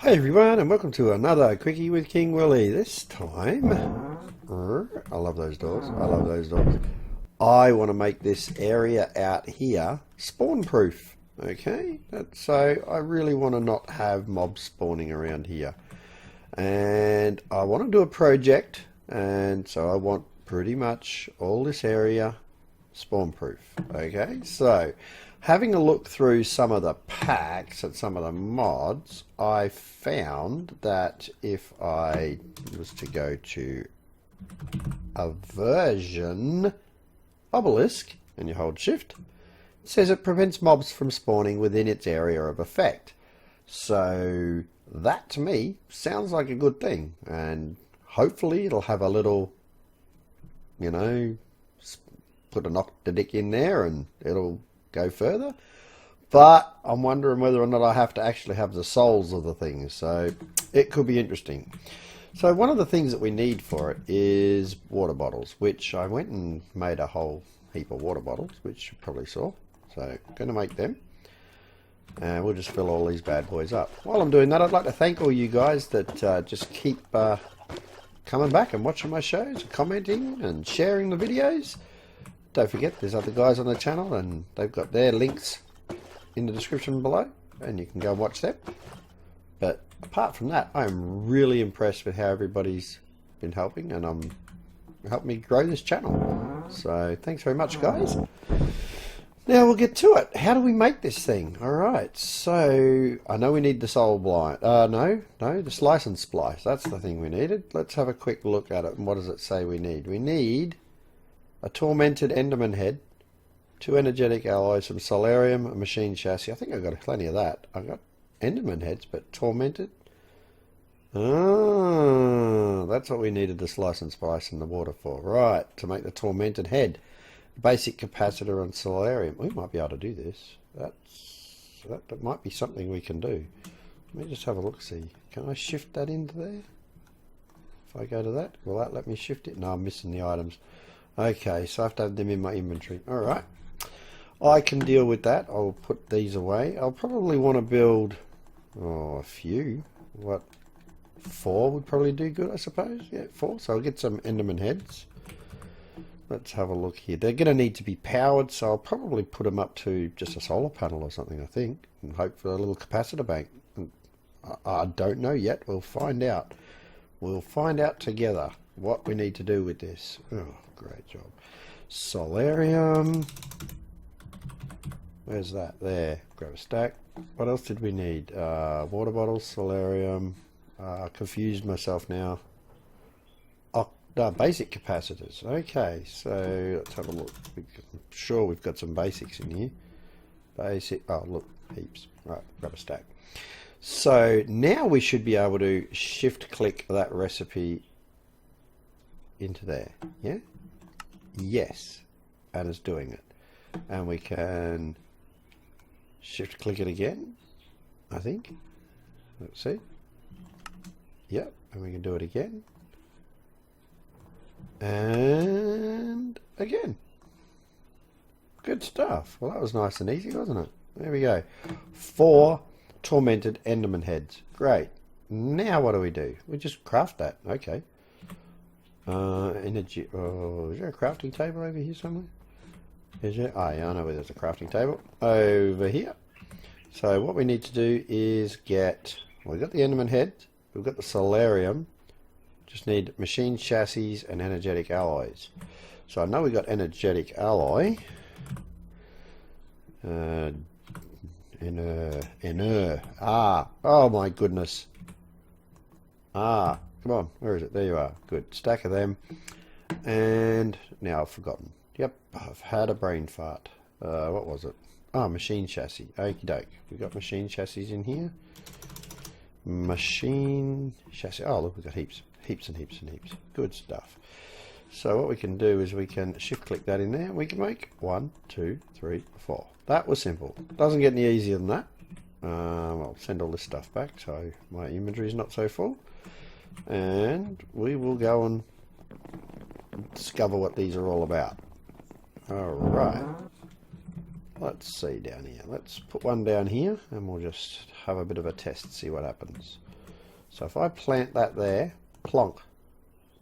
Hey everyone, and welcome to another Quickie with King Willy. This time, I love those doors. I love those doors. I want to make this area out here spawn proof. Okay, so I really want to not have mobs spawning around here, and I want to do a project, and so I want pretty much all this area spawn proof. Okay, so having a look through some of the packs and some of the mods, I found that if I was to go to Aversion Obelisk and you hold shift, it says it prevents mobs from spawning within its area of effect. So that to me sounds like a good thing, and hopefully it'll have a little, you know, put an octadic in there and it'll go further. But I'm wondering whether or not I have to actually have the souls of the things, so it could be interesting. So one of the things that we need for it is water bottles, which I went and made a whole heap of water bottles, which you probably saw. So I'm going to make them, and we'll just fill all these bad boys up. While I'm doing that, I'd like to thank all you guys that just keep coming back and watching my shows, commenting and sharing the videos. Don't forget, there's other guys on the channel, and they've got their links in the description below, and you can go and watch them. But apart from that, I'm really impressed with how everybody's been helping, and helping me grow this channel. So thanks very much, guys. Now we'll get to it. How do we make this thing? Alright, so I know we need the soul blind. No, the slice and splice. That's the thing we needed. Let's have a quick look at it. And what does it say we need? We need a tormented Enderman head, 2 energetic alloys, some solarium, a machine chassis. I think I've got plenty of that. I've got Enderman heads, but tormented. Ah, that's what we needed the slice and spice in the water for. Right, to make the tormented head. Basic capacitor and solarium. We might be able to do this. That might be something we can do. Let me just have a look, see. Can I shift that into there? If I go to that, will that let me shift it? No, I'm missing the items. Okay, so I have to have them in my inventory. Alright, I can deal with that. I'll put these away. I'll probably want to build a few. What, 4 would probably do good, I suppose. Yeah, 4. So I'll get some Enderman heads. Let's have a look here. They're going to need to be powered, so I'll probably put them up to just a solar panel or something, I think, and hope for a little capacitor bank. I don't know yet. We'll find out. We'll find out together what we need to do with this. Oh, great job. Solarium. Where's that? There. Grab a stack. What else did we need? Water bottles, solarium. Confused myself now. Basic capacitors. Okay, so let's have a look. I'm sure we've got some basics in here. Basic. Oh, look, heaps. Right, grab a stack. So now we should be able to shift click that recipe into there. Yeah? Yes. And it's doing it. And we can shift click it again, I think. Let's see. Yep. And we can do it again. And again. Good stuff. Well, that was nice and easy, wasn't it? There we go. 4 tormented Enderman heads. Great. Now what do? We just craft that. Okay. Energy. Oh, is there a crafting table over here somewhere? Is there? Oh, yeah, I know where there's a crafting table. Over here. So what we need to do is get... Well, we've got the Enderman head. We've got the solarium. Just need machine chassis and energetic alloys. So I know we got energetic alloy. Oh my goodness. Come on, where is it? There you are. Good. Stack of them. And now I've forgotten. Yep, I've had a brain fart. What was it? Machine chassis. Okie doke. We've got machine chassis in here. Machine chassis. Oh, look, we've got heaps. Heaps and heaps and heaps. Good stuff. So what we can do is we can shift click that in there. We can make 1, 2, 3, 4. That was simple. Doesn't get any easier than that. I'll send all this stuff back so my inventory is not so full. And we will go and discover what these are all about. Alright. Let's see down here. Let's put one down here and we'll just have a bit of a test, see what happens. So if I plant that there, plonk,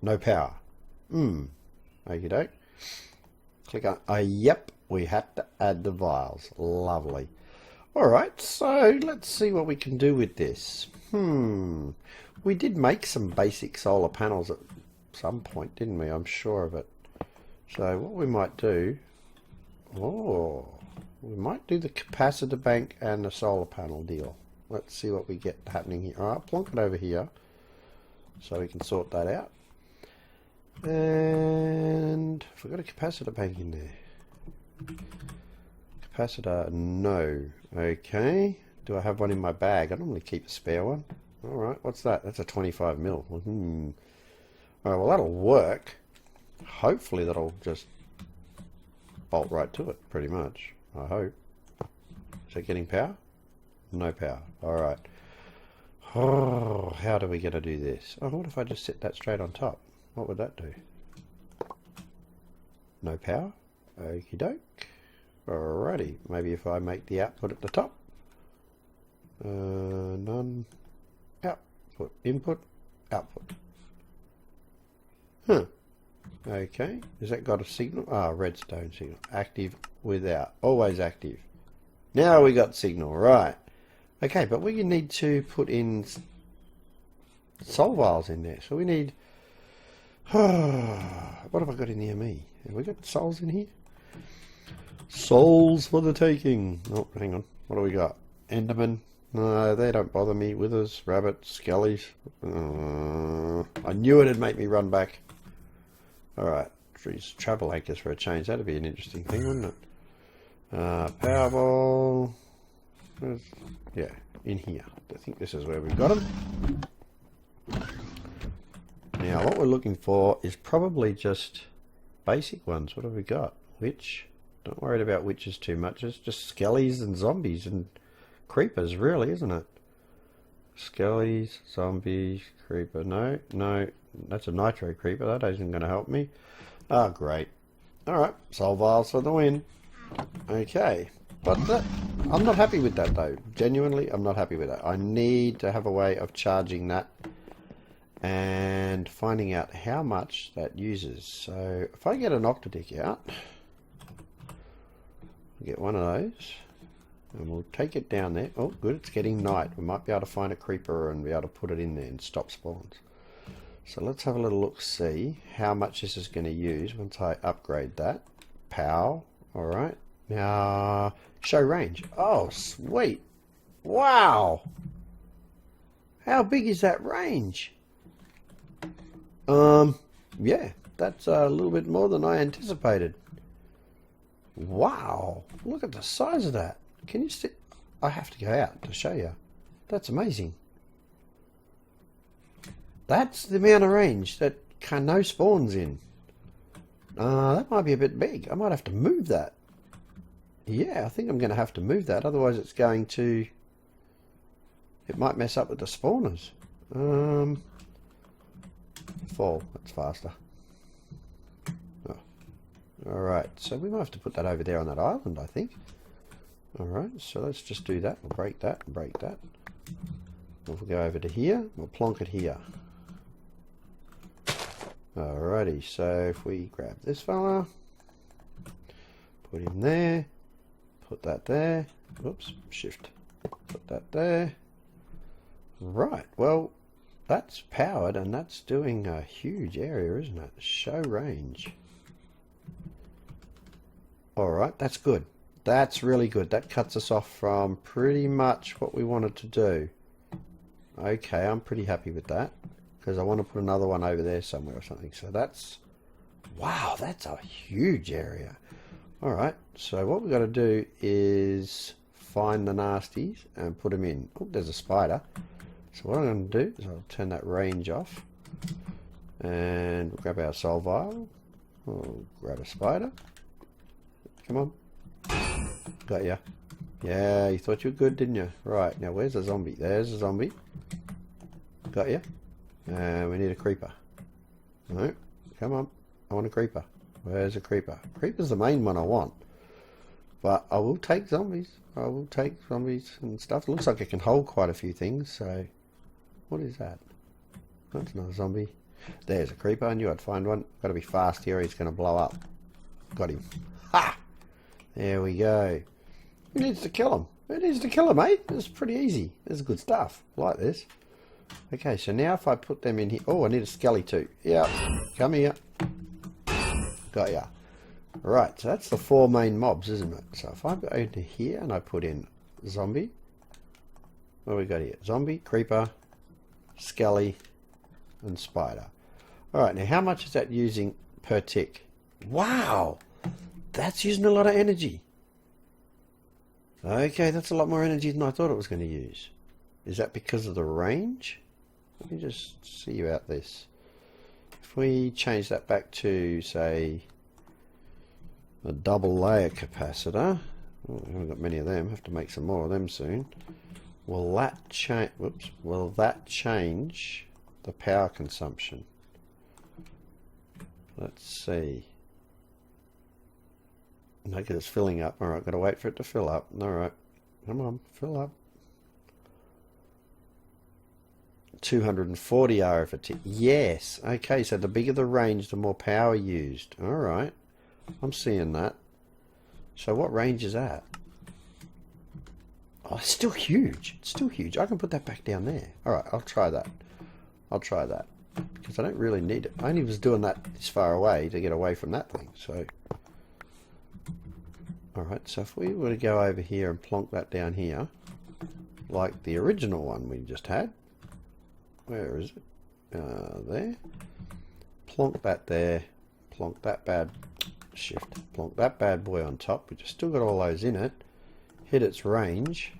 no power. Okie doke. Click on, yep, we had to add the vials. Lovely. Alright, so let's see what we can do with this. We did make some basic solar panels at some point, didn't we? I'm sure of it. So what we might do, we might do the capacitor bank and the solar panel deal. Let's see what we get happening here. Alright, plonk it over here so we can sort that out. And if we've got a capacitor bank in there. Capacitor, no. Okay. Do I have one in my bag? I normally keep a spare one. Alright, what's that? That's a 25 mil. Alright, well that'll work. Hopefully that'll just bolt right to it, pretty much. I hope. Is it getting power? No power. Alright. Oh, how do we get to do this? Oh, what if I just set that straight on top? What would that do? No power? Okie doke. Alrighty. Maybe if I make the output at the top. None. Output. Input. Output. Okay. Has that got a signal? Redstone signal. Active without. Always active. Now we got signal. Right. Okay, but we need to put in sol vials in there. So we need... what have I got in the ME? Have we got souls in here? Souls for the taking. Oh, hang on. What do we got? Enderman. No, they don't bother me. Withers, rabbits, skellies. I knew it'd make me run back. Alright. Trees, travel anchors for a change. That'd be an interesting thing, wouldn't it? Powerball. Yeah, in here. I think this is where we've got them. Now, what we're looking for is probably just basic ones. What have we got? Witch. Don't worry about witches too much. It's just skellies and zombies and creepers, really, isn't it? Skellies, zombies, creeper. No, that's a nitro creeper. That isn't going to help me. Oh, great. Alright, soul vials for the win. Okay. But I'm not happy with that, though. Genuinely, I'm not happy with that. I need to have a way of charging that and finding out how much that uses. So if I get an octadick out, get one of those, and we'll take it down there. Oh, good, it's getting night. We might be able to find a creeper and be able to put it in there and stop spawns. So let's have a little look, see how much this is going to use once I upgrade that. Pow. Alright. Now, show range. Oh, sweet. Wow. How big is that range? Yeah, that's a little bit more than I anticipated. Wow. Look at the size of that. Can you see? I have to go out to show you. That's amazing. That's the amount of range that no spawns in. That might be a bit big. I might have to move that. Yeah, I think I'm going to have to move that. Otherwise it's going to... It might mess up with the spawners. Fall. That's faster. Oh. Alright, so we might have to put that over there on that island, I think. Alright, so let's just do that. We'll break that and break that. We'll go over to here. We'll plonk it here. Alrighty, so if we grab this fella, put him there, put that there, whoops, shift, put that there. Right, well, that's powered and that's doing a huge area, isn't it? Show range. Alright, that's good. That's really good. That cuts us off from pretty much what we wanted to do. Okay, I'm pretty happy with that, because I want to put another one over there somewhere or something. So that's, wow, that's a huge area. Alright, so what we've got to do is find the nasties and put them in. Oh, there's a spider. So what I'm going to do is I'll turn that range off. And we'll grab our soul vial. We'll grab a spider. Come on. Got ya. Yeah, you thought you were good, didn't you? Right, now where's the zombie? There's a zombie. Got ya. And we need a creeper. No, come on. I want a creeper. Where's a creeper? Creeper's the main one I want. But I will take zombies. I will take zombies and stuff. Looks like it can hold quite a few things, so What is that? That's another zombie. There's a creeper. I knew I'd find one. Got to be fast here. He's going to blow up. Got him. Ha! There we go. Who needs to kill him? Who needs to kill him, mate? This is pretty easy. This is good stuff. I like this. Okay, so now if I put them in here... Oh, I need a skelly too. Yeah. Come here. Got ya. Right, so that's the 4 main mobs, isn't it? So if I go into here and I put in zombie... What do we got here? Zombie, creeper, skelly, and spider. Alright, now how much is that using per tick? Wow! That's using a lot of energy. Okay, that's a lot more energy than I thought it was going to use. Is that because of the range? Let me just see about this. If we change that back to, say, a double layer capacitor. Oh, we haven't got many of them. Have to make some more of them soon. Will that change? Whoops. Will that change the power consumption? Let's see. No, because it's filling up. Alright, got to wait for it to fill up. Alright. Come on, fill up. 240 RF a tick. Yes. Okay, so the bigger the range, the more power used. Alright. I'm seeing that. So what range is that? Oh, it's still huge. It's still huge. I can put that back down there. Alright, I'll try that. I'll try that. Because I don't really need it. I only was doing that this far away to get away from that thing. So, alright, so if we were to go over here and plonk that down here, like the original one we just had. Where is it? There. Plonk that there. Plonk that bad... Shift. Plonk that bad boy on top, which has still got all those in it. Hit its range.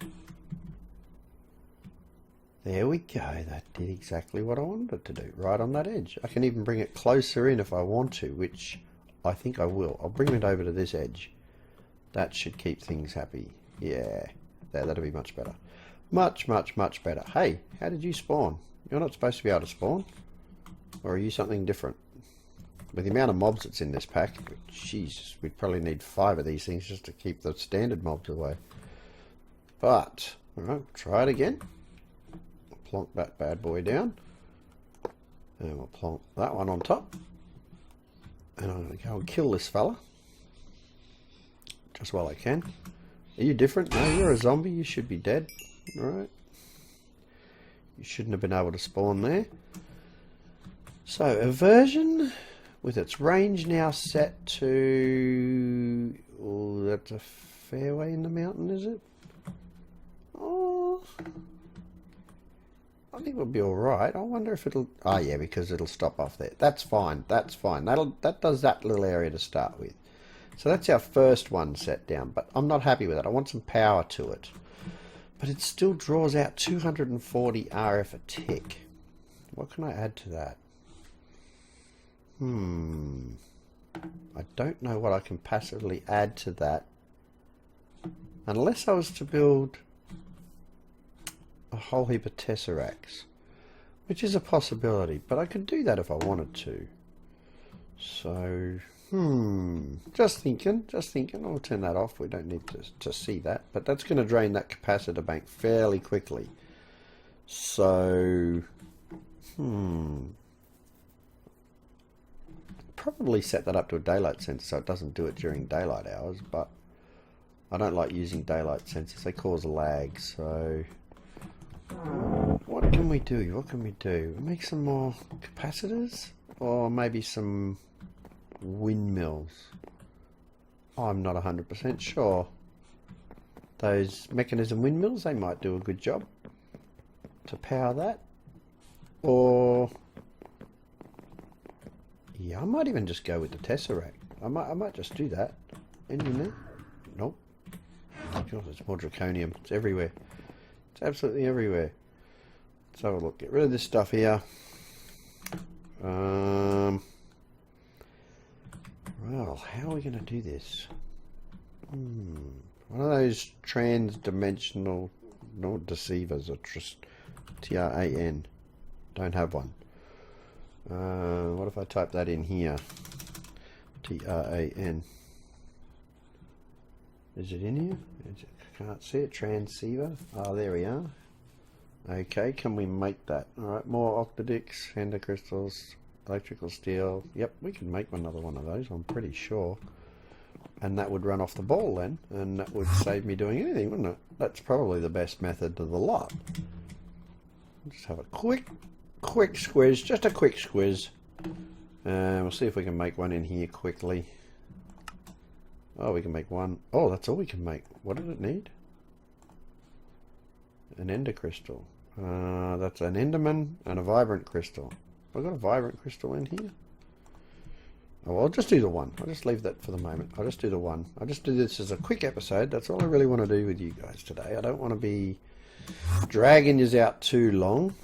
There we go. That did exactly what I wanted it to do. Right on that edge. I can even bring it closer in if I want to, which I think I will. I'll bring it over to this edge. That should keep things happy. Yeah. That'll be much better. Much, much, much better. Hey, how did you spawn? You're not supposed to be able to spawn? Or are you something different? With the amount of mobs that's in this pack, jeez, we'd probably need 5 of these things just to keep the standard mobs away. But, alright, try it again. Plonk that bad boy down. And we'll plonk that one on top. And I'm going to go and kill this fella. Just while I can. Are you different? No, you're a zombie. You should be dead. Alright. You shouldn't have been able to spawn there. So, aversion, with its range now set to... Oh, that's a fairway in the mountain, is it? Oh, I think we'll be alright. I wonder if it'll... Oh, yeah, because it'll stop off there. That's fine. That's fine. That does that little area to start with. So that's our first one set down, but I'm not happy with it. I want some power to it. But it still draws out 240 RF a tick. What can I add to that? I don't know what I can passively add to that. Unless I was to build a whole heap of tesseracts. Which is a possibility, but I could do that if I wanted to. So... just thinking. I'll turn that off. We don't need to see that. But that's going to drain that capacitor bank fairly quickly. So, probably set that up to a daylight sensor so it doesn't do it during daylight hours. But I don't like using daylight sensors. They cause a lag. So, what can we do? What can we do? Make some more capacitors? Or maybe some... windmills. I'm not 100% sure. Those mechanism windmills, they might do a good job to power that. Or yeah, I might even just go with the tesseract. I might just do that. Any in there? Nope. God, it's more draconium. It's everywhere. It's absolutely everywhere. Let's have a look. Get rid of this stuff here. Well, how are we going to do this? One of those trans-dimensional deceivers, or TRAN. Don't have one. What if I type that in here? TRAN. Is it in here? I can't see it. Transceiver. Oh, there we are. Okay, can we make that? Alright, more octodix, fender crystals, electrical steel. Yep, we can make another one of those, I'm pretty sure. And that would run off the ball then, and that would save me doing anything, wouldn't it? That's probably the best method of the lot. Just have a quick squiz, just a quick squiz. We'll see if we can make one in here quickly. Oh, we can make one. Oh, that's all we can make. What did it need? An ender crystal. That's an enderman and a vibrant crystal. Have I got a vibrant crystal in here? Oh, well, I'll just do the one. I'll just leave that for the moment. I'll just do the one. I'll just do this as a quick episode. That's all I really want to do with you guys today. I don't want to be dragging you out too long.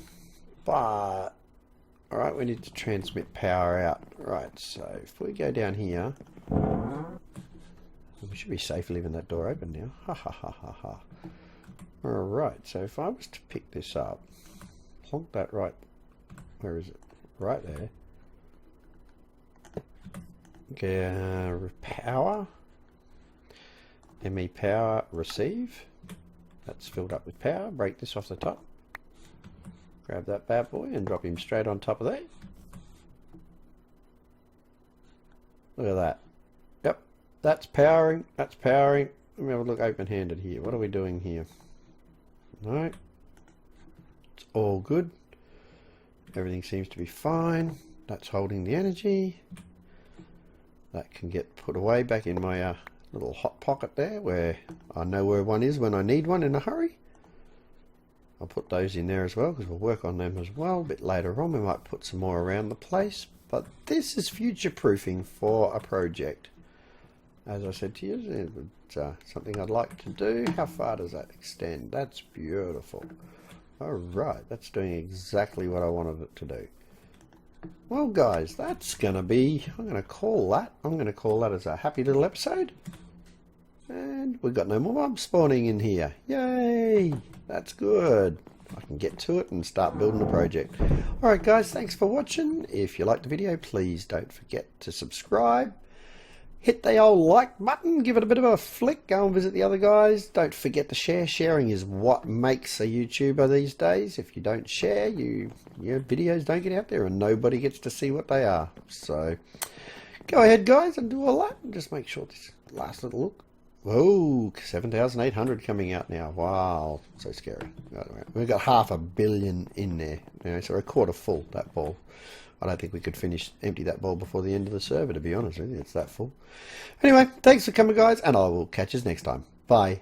But, alright, we need to transmit power out. Right, so if we go down here, we should be safe leaving that door open now. Ha ha ha ha ha. Alright, so if I was to pick this up, plonk that right, where is it? Right there. Power. ME power receive. That's filled up with power. Break this off the top. Grab that bad boy and drop him straight on top of that. Look at that. Yep, that's powering. That's powering. Let me have a look open-handed here. What are we doing here? No. It's all good. Everything seems to be fine. That's holding the energy. That can get put away back in my little hot pocket there, where I know where one is when I need one in a hurry. I'll put those in there as well, because we'll work on them as well. A bit later on we might put some more around the place. But this is future proofing for a project. As I said to you, it's something I'd like to do. How far does that extend? That's beautiful. Alright, that's doing exactly what I wanted it to do. Well guys, that's going to be, I'm going to call that as a happy little episode. And we've got no more mobs spawning in here. Yay! That's good. I can get to it and start building the project. Alright guys, thanks for watching. If you liked the video, please don't forget to subscribe. Hit the old like button, give it a bit of a flick, go and visit the other guys. Don't forget to share. Sharing is what makes a YouTuber these days. If you don't share, your videos don't get out there and nobody gets to see what they are. So go ahead guys and do all that and just make sure this last little look. Whoa, 7,800 coming out now. Wow, so scary. We've got 500 million in there. So we're a quarter full, that ball. I don't think we could empty that ball before the end of the server, to be honest with you. It's that full. Anyway, thanks for coming, guys, and I will catch you next time. Bye.